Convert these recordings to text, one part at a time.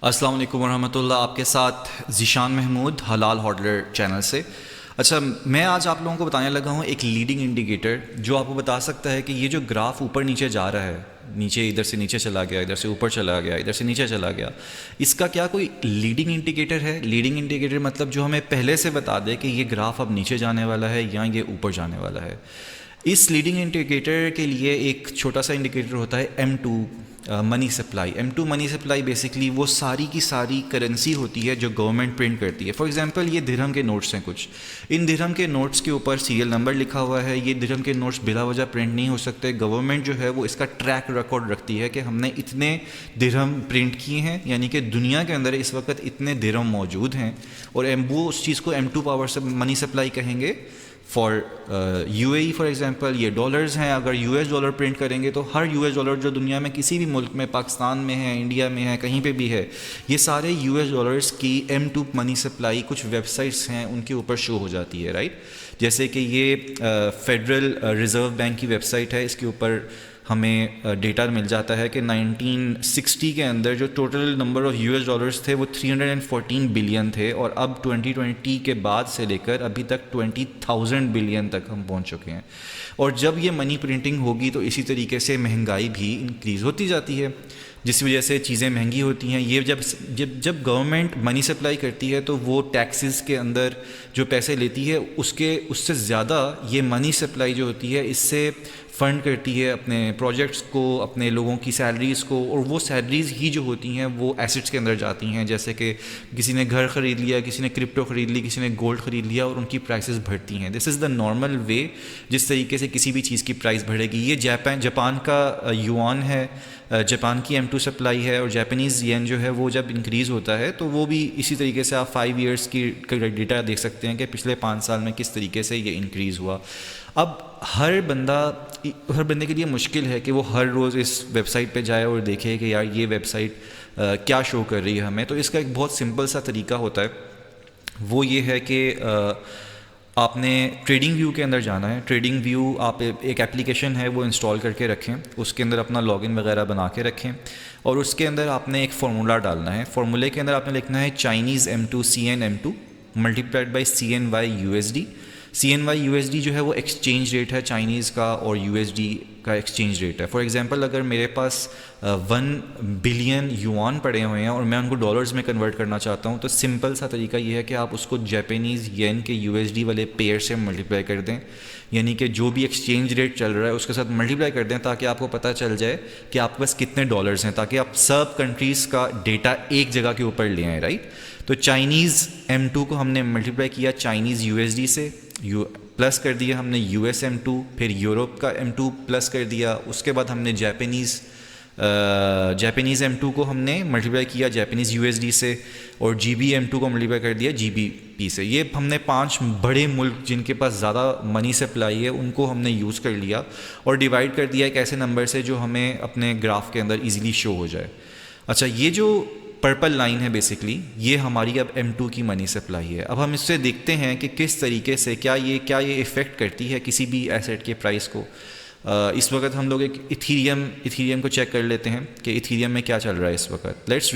السلام علیکم ورحمۃ اللہ. آپ کے ساتھ ذیشان محمود حلال ہاڈلر چینل سے. اچھا، میں آج آپ لوگوں کو بتانے لگا ہوں ایک لیڈنگ انڈیکیٹر جو آپ کو بتا سکتا ہے کہ یہ جو گراف اوپر نیچے جا رہا ہے، نیچے ادھر سے نیچے چلا گیا، ادھر سے اوپر چلا گیا، ادھر سے نیچے چلا گیا، اس کا کیا کوئی لیڈنگ انڈیکیٹر ہے؟ لیڈنگ انڈیکیٹر مطلب جو ہمیں پہلے سے بتا دے کہ یہ گراف اب نیچے جانے والا ہے یا یہ اوپر جانے والا ہے. اس لیڈنگ انڈیکیٹر کے لیے ایک چھوٹا سا انڈیکیٹر ہوتا ہے M2 money supply. M2 money supply basically وہ ساری کی ساری کرنسی ہوتی ہے جو گورنمنٹ پرنٹ کرتی ہے. فار ایگزامپل یہ درہم کے نوٹس ہیں کچھ. ان درہم کے نوٹس کے اوپر سیریل نمبر لکھا ہوا ہے. یہ درہم کے نوٹس بلا وجہ پرنٹ نہیں ہو سکتے. گورنمنٹ جو ہے وہ اس کا ٹریک ریکارڈ رکھتی ہے کہ ہم نے اتنے درہم پرنٹ کیے ہیں، یعنی کہ دنیا کے اندر اس وقت اتنے درہم موجود ہیں، اور وہ اس چیز کو M2 پاور سے منی سپلائی کہیں گے. فار UAE فار ایگزامپل یہ ڈالرز ہیں. اگر US ڈالر پرنٹ کریں گے تو ہر US ڈالر جو دنیا میں کسی بھی ملک میں، پاکستان میں ہے، انڈیا میں ہے، کہیں پہ بھی ہے، یہ سارے US ڈالرز کی M2 منی سپلائی کچھ ویب سائٹس ہیں ان کے اوپر شو ہو جاتی ہے، رائٹ. جیسے کہ یہ فیڈرل ریزرو بینک کی ویب سائٹ ہے. اس کے اوپر ہمیں ڈیٹا مل جاتا ہے کہ 1960 کے اندر جو total number of US dollars تھے وہ 314 بلین تھے، اور اب 2020 کے بعد سے لے کر ابھی تک 20,000 بلین تک ہم پہنچ چکے ہیں. اور جب یہ منی پرنٹنگ ہوگی تو اسی طریقے سے مہنگائی بھی انکریز ہوتی جاتی ہے، جس وجہ سے چیزیں مہنگی ہوتی ہیں. یہ جب گورنمنٹ منی سپلائی کرتی ہے تو وہ ٹیکسز کے اندر جو پیسے لیتی ہے اس سے زیادہ یہ منی سپلائی جو ہوتی ہے اس سے فنڈ کرتی ہے اپنے پروجیکٹس کو، اپنے لوگوں کی سیلریز کو، اور وہ سیلریز ہی جو ہوتی ہیں وہ ایسٹس کے اندر جاتی ہیں. جیسے کہ کسی نے گھر خرید لیا، کسی نے کرپٹو خرید لی، کسی نے گولڈ خرید لیا، اور ان کی پرائسز بڑھتی ہیں. دس از دا نارمل وے جس طریقے سے کسی بھی چیز کی پرائس بڑھے گی. یہ جاپان کا یوان ہے، جاپان کی M2 سپلائی ہے، اور جاپانیز ین جو ہے وہ جب انکریز ہوتا ہے تو وہ بھی اسی طریقے سے آپ 5 ایئرس کی ڈیٹا دیکھ سکتے ہیں کہ پچھلے 5 سال میں کس طریقے سے یہ انکریز ہوا. اب ہر بندے کے لیے مشکل ہے کہ وہ ہر روز اس ویب سائٹ پہ جائے اور دیکھے کہ یار یہ ویب سائٹ کیا شو کر رہی ہے ہمیں. تو اس کا ایک بہت سمپل سا طریقہ ہوتا ہے، وہ یہ ہے کہ آپ نے ٹریڈنگ ویو کے اندر جانا ہے. ٹریڈنگ ویو آپ ایک اپلیکیشن ہے وہ انسٹال کر کے رکھیں، اس کے اندر اپنا لاگ ان وغیرہ بنا کے رکھیں، اور اس کے اندر آپ نے ایک فارمولا ڈالنا ہے. فارمولے کے اندر آپ نے لکھنا ہے Chinese M2 CNM2 multiplied by CNY USD. CNY USD جو ہے وہ ایکسچینج ریٹ ہے چائنیز کا، اور USD کا ایکسچینج ریٹ ہے. فار ایگزامپل اگر میرے پاس 1 بلین یوان پڑے ہوئے ہیں اور میں ان کو ڈالرز میں کنورٹ کرنا چاہتا ہوں، تو سمپل سا طریقہ یہ ہے کہ آپ اس کو جاپانیز ین کے USD والے پیئر سے ملٹیپلائی کر دیں، یعنی کہ جو بھی ایکسچینج ریٹ چل رہا ہے اس کے ساتھ ملٹیپلائی کر دیں، تاکہ آپ کو پتہ چل جائے کہ آپ کے پاس کتنے ڈالرز ہیں، تاکہ آپ سب کنٹریز کا ڈیٹا ایک جگہ کے اوپر لے آئیں، رائٹ. تو چائنیز M2 کو ہم نے ملٹیپلائی کیا چائنیز USD سے، پلس کر دیا ہم نے US M2، پھر یورپ کا M2 پلس کر دیا. اس کے بعد ہم نے جاپانیز M2 کو ہم نے ملٹیپلائی کیا جاپانیز USD سے، اور GB M2 کو ملٹیپلائی کر دیا GBP سے. یہ ہم نے 5 بڑے ملک جن کے پاس زیادہ منی سپلائی ہے ان کو ہم نے یوز کر لیا، اور ڈیوائڈ کر دیا ایک ایسے نمبر سے جو ہمیں اپنے گراف کے اندر ایزیلی شو ہو جائے. اچھا، یہ جو پرپل لائن ہے بیسکلی یہ ہماری اب M2 کی منی سپلائی ہے. اب ہم اس سے دیکھتے ہیں کہ کس طریقے سے کیا یہ ایفیکٹ کرتی ہے کسی بھی ایسیٹ کے پرائس کو. اس وقت ہم لوگ ایک ایتھیریم کو چیک کر لیتے ہیں کہ ایتھیریم میں کیا چل رہا ہے اس وقت. لیٹس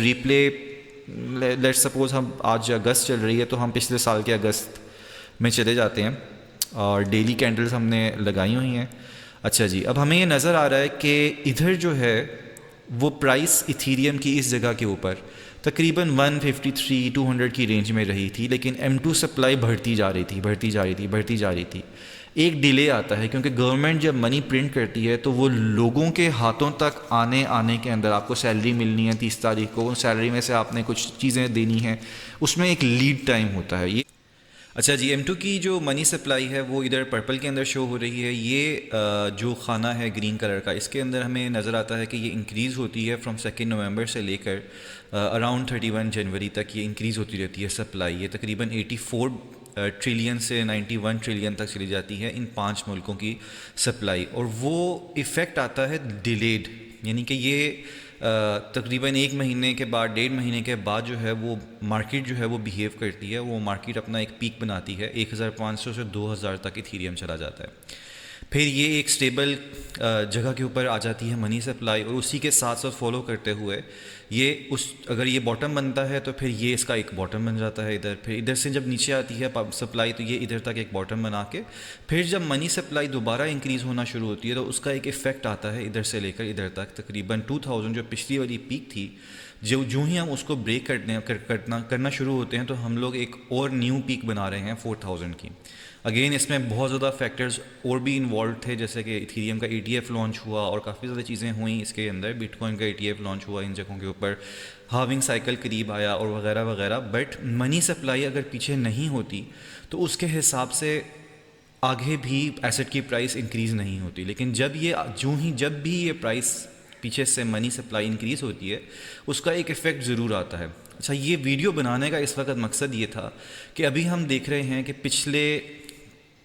سپوز ہم آج اگست چل رہی ہے تو ہم پچھلے سال کے اگست میں چلے جاتے ہیں، اور ڈیلی کینڈلز ہم نے لگائی ہوئی ہیں. اچھا جی، اب ہمیں یہ نظر آ رہا ہے کہ ادھر جو ہے وہ پرائس ایتھیریم کی اس جگہ کے اوپر تقریباً 153-200 کی رینج میں رہی تھی، لیکن M2 سپلائی بڑھتی جا رہی تھی. ایک ڈیلے آتا ہے کیونکہ گورنمنٹ جب منی پرنٹ کرتی ہے تو وہ لوگوں کے ہاتھوں تک آنے کے اندر، آپ کو سیلری ملنی ہے 30 تاریخ کو، ان سیلری میں سے آپ نے کچھ چیزیں دینی ہیں، اس میں ایک لیڈ ٹائم ہوتا ہے. اچھا جی، M2 کی جو منی سپلائی ہے وہ ادھر پرپل کے اندر شو ہو رہی ہے. یہ جو خانہ ہے گرین کلر کا، اس کے اندر ہمیں نظر آتا ہے کہ یہ انکریز ہوتی ہے فرام 2 نومبر سے لے کر اراؤنڈ 31 جنوری تک یہ انکریز ہوتی رہتی ہے سپلائی. یہ تقریباً 84 ٹریلین سے 91 ٹریلین تک چلی جاتی ہے ان 5 ملکوں کی سپلائی. اور وہ ایفیکٹ آتا ہے ڈیلیڈ، یعنی کہ یہ تقریباً 1 مہینے کے بعد، 1.5 مہینے کے بعد جو ہے وہ مارکیٹ جو ہے وہ بیہیو کرتی ہے. وہ مارکیٹ اپنا ایک پیک بناتی ہے، 1500 سے 2000 تک ایتھیریم چلا جاتا ہے. پھر یہ ایک اسٹیبل جگہ کے اوپر آ جاتی ہے منی سپلائی، اور اسی کے ساتھ ساتھ فالو کرتے ہوئے یہ اگر یہ باٹم بنتا ہے تو پھر یہ اس کا ایک باٹم بن جاتا ہے ادھر، پھر ادھر سے جب نیچے آتی ہے سپلائی تو یہ ادھر تک ایک باٹم بنا کے پھر جب منی سپلائی دوبارہ انکریز ہونا شروع ہوتی ہے تو اس کا ایک ایفیکٹ آتا ہے ادھر سے لے کر ادھر تک، تقریباً 2000 جو پچھلی والی پیک تھی، جو ہی ہم اس کو بریک کرنا شروع ہوتے ہیں تو ہم لوگ ایک اور نیو پیک بنا رہے ہیں 4000 کی۔ اگین اس میں بہت زیادہ فیکٹرز اور بھی انوالوڈ تھے، جیسے کہ ایتھیریم کا ETF لانچ ہوا اور کافی زیادہ چیزیں ہوئیں اس کے اندر، بٹ کوائن کا ETF لانچ ہوا ان جگہوں کے اوپر، ہاونگ سائیکل قریب آیا اور وغیرہ وغیرہ، بٹ منی سپلائی اگر پیچھے نہیں ہوتی تو اس کے حساب سے آگے بھی ایسٹ کی پرائس انکریز نہیں ہوتی، لیکن جب بھی یہ پرائس پیچھے سے منی سپلائی انکریز ہوتی ہے اس کا ایک ایفیکٹ ضرور آتا ہے۔ اچھا، یہ ویڈیو بنانے کا اس وقت مقصد یہ تھا کہ ابھی ہم دیکھ رہے ہیں کہ پچھلے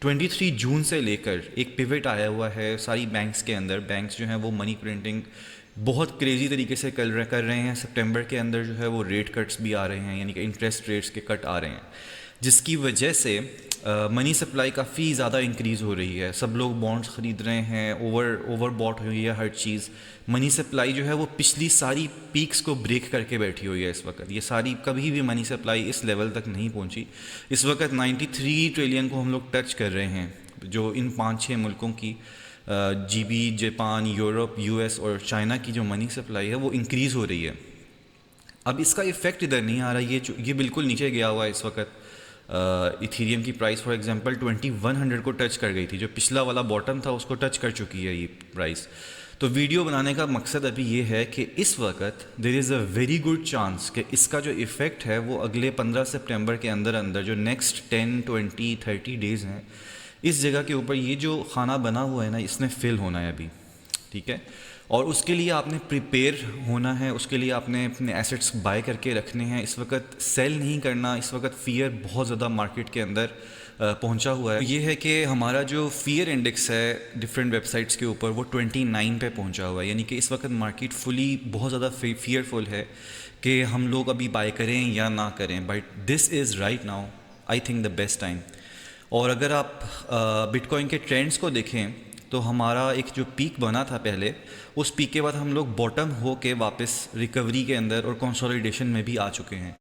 23 جون سے لے کر ایک پیوٹ آیا ہوا ہے ساری بینکس کے اندر، بینکس جو ہیں وہ منی پرنٹنگ بہت کریزی طریقے سے کر رہے ہیں۔ سپٹمبر کے اندر جو ہے وہ ریٹ کٹس بھی آ رہے ہیں، یعنی کہ انٹرسٹ ریٹس کے کٹ آ رہے ہیں، جس کی وجہ سے منی سپلائی کافی زیادہ انکریز ہو رہی ہے، سب لوگ بانڈز خرید رہے ہیں، اوور باٹ ہوئی ہے ہر چیز۔ منی سپلائی جو ہے وہ پچھلی ساری پیکس کو بریک کر کے بیٹھی ہوئی ہے اس وقت، یہ ساری کبھی بھی منی سپلائی اس لیول تک نہیں پہنچی۔ اس وقت 93 ٹریلین کو ہم لوگ ٹچ کر رہے ہیں، جو ان 5-6 ملکوں کی GB، جاپان، یورپ، US اور چائنا کی جو منی سپلائی ہے وہ انکریز ہو رہی ہے۔ اب اس کا ایفیکٹ ادھر نہیں آ رہا، یہ بالکل نیچے گیا ہوا ہے اس وقت۔ ایتھیریم کی پرائس فار ایگزامپل 2100 کو ٹچ کر گئی تھی، جو پچھلا والا باٹم تھا اس کو ٹچ کر چکی ہے یہ پرائس۔ تو ویڈیو بنانے کا مقصد ابھی یہ ہے کہ اس وقت دیر از اے ویری گڈ چانس کہ اس کا جو ایفیکٹ ہے وہ اگلے 15 سپٹمبر کے اندر جو نیکسٹ 10، 20، 30 ڈیز ہیں، اس جگہ کے اوپر یہ جو خانہ بنا ہوا ہے نا، اس نے فل ہونا ہے ابھی، ٹھیک ہے؟ اور اس کے لیے آپ نے پریپیئر ہونا ہے، اس کے لیے آپ نے اپنے ایسٹس بائی کر کے رکھنے ہیں۔ اس وقت سیل نہیں کرنا، اس وقت فیئر بہت زیادہ مارکیٹ کے اندر پہنچا ہوا ہے۔ یہ ہے کہ ہمارا جو فیئر انڈیکس ہے ڈفرینٹ ویب سائٹس کے اوپر وہ 29 پہ پہنچا ہوا ہے، یعنی کہ اس وقت مارکیٹ فلی بہت زیادہ فیئرفل ہے کہ ہم لوگ ابھی بائی کریں یا نہ کریں، but this is right now I think the best time. اور اگر آپ بٹ کوائن کے ٹرینڈز کو دیکھیں تو ہمارا ایک جو پیک بنا تھا پہلے، اس پیک کے بعد ہم لوگ باٹم ہو کے واپس ریکوری کے اندر اور کنسولیڈیشن میں بھی آ چکے ہیں۔